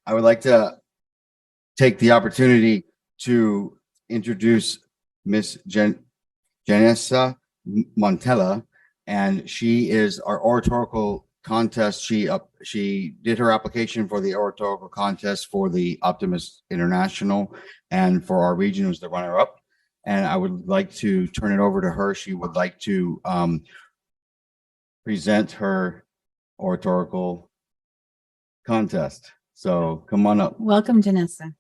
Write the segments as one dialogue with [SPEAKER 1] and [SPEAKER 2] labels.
[SPEAKER 1] I would like to take the opportunity to introduce Miss Janessa Montilla, and she is our oratorical contest. She did her application for the oratorical contest for the Optimist International, and for our region was the runner-up. And I would like to turn it over to her. She would like to present her oratorical contest. So come on up.
[SPEAKER 2] Welcome, Janessa.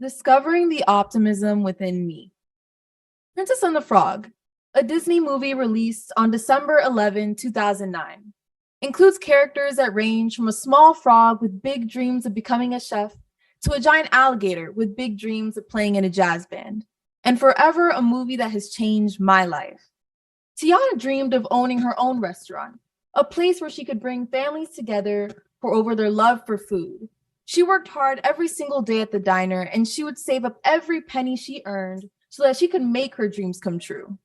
[SPEAKER 2] Discovering the optimism within me. Princess and the Frog, a Disney movie released on December 11, 2009, includes characters that range from a small frog with big dreams of becoming a chef to a giant alligator with big dreams of playing in a jazz band, and forever a movie that has changed my life. Tiana dreamed of owning her own restaurant, a place where she could bring families together pour over their love for food. She worked hard every single day at the diner, and she would save up every penny she earned so that she could make her dreams come true.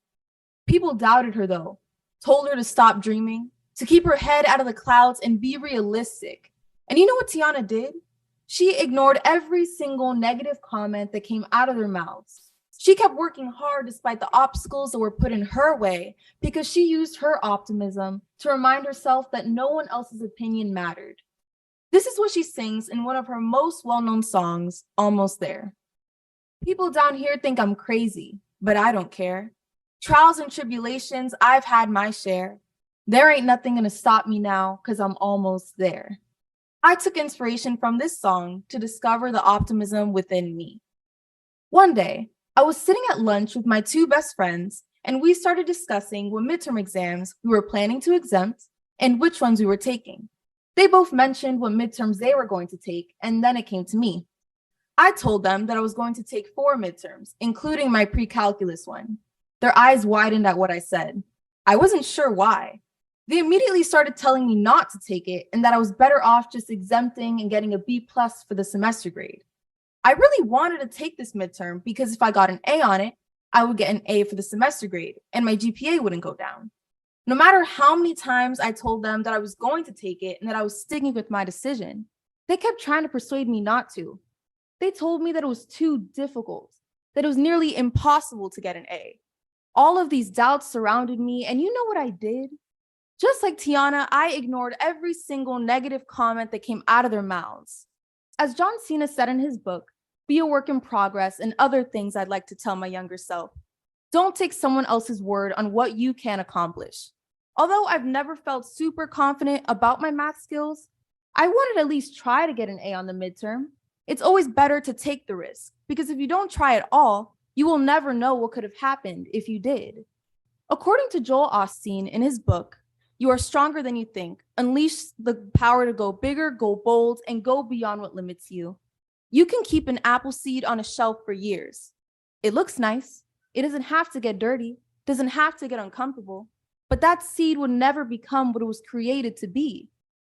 [SPEAKER 2] People doubted her, though, told her to stop dreaming, to keep her head out of the clouds and be realistic. And you know what Tiana did? She ignored every single negative comment that came out of their mouths. She kept working hard despite the obstacles that were put in her way because she used her optimism to remind herself that no one else's opinion mattered. This is what she sings in one of her most well-known songs, Almost There. People down here think I'm crazy, but I don't care. Trials and tribulations, I've had my share. There ain't nothing gonna stop me now, 'cause I'm almost there. I took inspiration from this song to discover the optimism within me. One day, I was sitting at lunch with my two best friends, and we started discussing what midterm exams we were planning to exempt and which ones we were taking. They both mentioned what midterms they were going to take, and then it came to me. I told them that I was going to take 4 midterms, including my pre-calculus one. Their eyes widened at what I said. I wasn't sure why. They immediately started telling me not to take it and that I was better off just exempting and getting a B+ for the semester grade. I really wanted to take this midterm because if I got an A on it, I would get an A for the semester grade and my GPA wouldn't go down. No matter how many times I told them that I was going to take it and that I was sticking with my decision, they kept trying to persuade me not to. They told me that it was too difficult, that it was nearly impossible to get an A. All of these doubts surrounded me, and you know what I did? Just like Tiana, I ignored every single negative comment that came out of their mouths. As John Cena said in his book, Be a Work in Progress, and other things I'd like to tell my younger self, don't take someone else's word on what you can accomplish. Although I've never felt super confident about my math skills, I wanted to at least try to get an A on the midterm. It's always better to take the risk, because if you don't try at all, you will never know what could have happened if you did. According to Joel Osteen in his book, You Are Stronger Than You Think, unleash the power to go bigger, go bold, and go beyond what limits you. You can keep an apple seed on a shelf for years. It looks nice. It doesn't have to get dirty, doesn't have to get uncomfortable. But that seed will never become what it was created to be.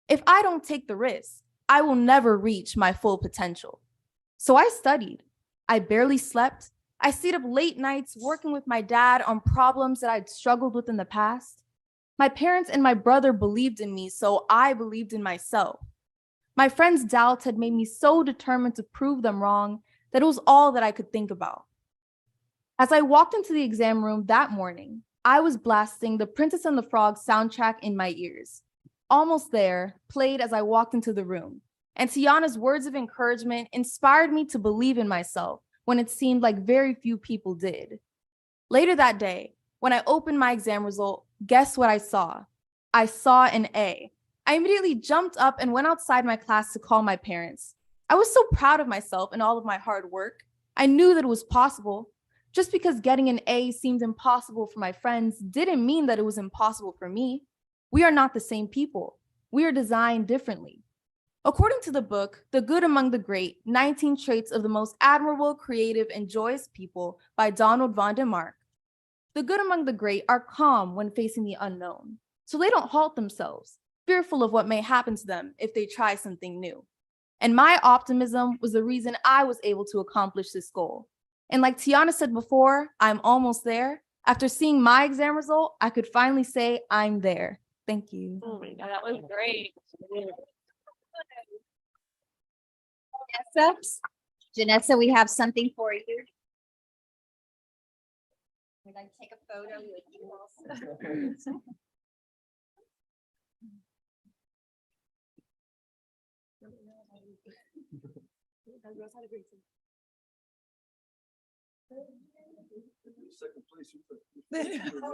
[SPEAKER 2] If I don't take the risk, I will never reach my full potential. So I studied. I barely slept. I stayed up late nights working with my dad on problems that I'd struggled with in the past. My parents and my brother believed in me, so I believed in myself. My friends' doubts had made me so determined to prove them wrong that it was all that I could think about. As I walked into the exam room that morning, I was blasting the Princess and the Frog soundtrack in my ears. Almost There played as I walked into the room, and Tiana's words of encouragement inspired me to believe in myself when it seemed like very few people did. Later that day, when I opened my exam result, guess what I saw? I saw an A. I immediately jumped up and went outside my class to call my parents. I was so proud of myself and all of my hard work. I knew that it was possible. Just because getting an A seemed impossible for my friends didn't mean that it was impossible for me. We are not the same people. We are designed differently. According to the book, The Good Among the Great, 19 Traits of the Most Admirable, Creative, and Joyous People by Donald von der Mark, the good among the great are calm when facing the unknown, so they don't halt themselves, fearful of what may happen to them if they try something new. And my optimism was the reason I was able to accomplish this goal. And like Tiana said before, I'm almost there. After seeing my exam result, I could finally say I'm there. Thank you.
[SPEAKER 3] Oh my God, that was great.
[SPEAKER 4] Janessa, we have something for you. We'd like to take a photo with you also.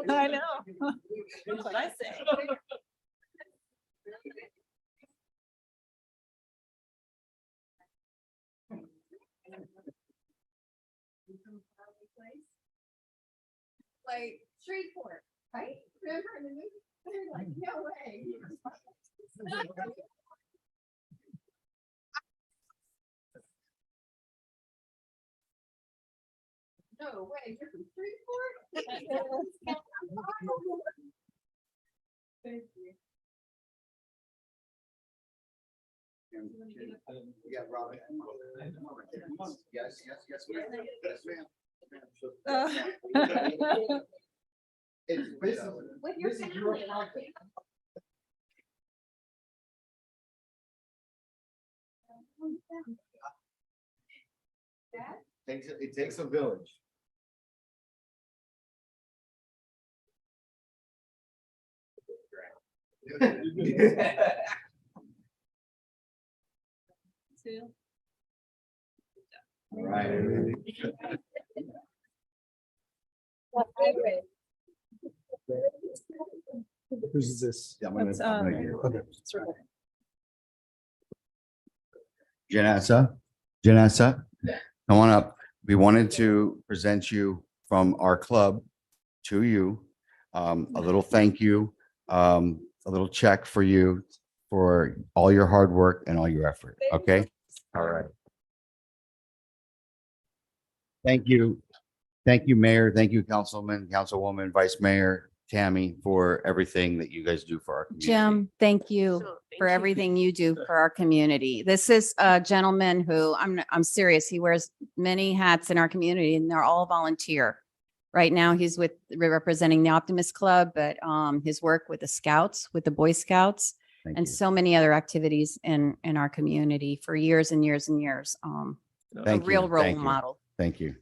[SPEAKER 3] I know. That's what I say.
[SPEAKER 4] Like Shreveport, right? Remember in the movie? They're like, no way. No way, you're from Shreveport? Thank you.
[SPEAKER 1] Yeah, Robin. Yes, ma'am. It's business.
[SPEAKER 4] With your
[SPEAKER 1] This is your
[SPEAKER 4] family.
[SPEAKER 1] project. It takes a village. All right.
[SPEAKER 5] Who's this?
[SPEAKER 1] Yeah, I'm gonna-
[SPEAKER 3] What's,
[SPEAKER 1] I'm gonna get it.
[SPEAKER 5] Okay.
[SPEAKER 1] Janessa, come on up. We wanted to present you from our club to you. A little thank you, a little check for you for all your hard work and all your effort. Okay? All right. Thank you. Thank you, Mayor. Thank you, Councilman, Councilwoman, Vice Mayor, Tammy, for everything that you guys do for our community.
[SPEAKER 6] Jim, thank you
[SPEAKER 3] Sure, thank
[SPEAKER 6] for
[SPEAKER 3] you.
[SPEAKER 6] everything you do for our community. This is a gentleman who, I'm serious, he wears many hats in our community and they're all volunteer. Right now, he's representing the Optimist Club, but his work with the Scouts, with the Boy Scouts,
[SPEAKER 1] Thank
[SPEAKER 6] and
[SPEAKER 1] you.
[SPEAKER 6] so many other activities in our community for years and years and years. A
[SPEAKER 1] Thank you.
[SPEAKER 6] real role
[SPEAKER 1] Thank you.
[SPEAKER 6] model.
[SPEAKER 1] Thank you.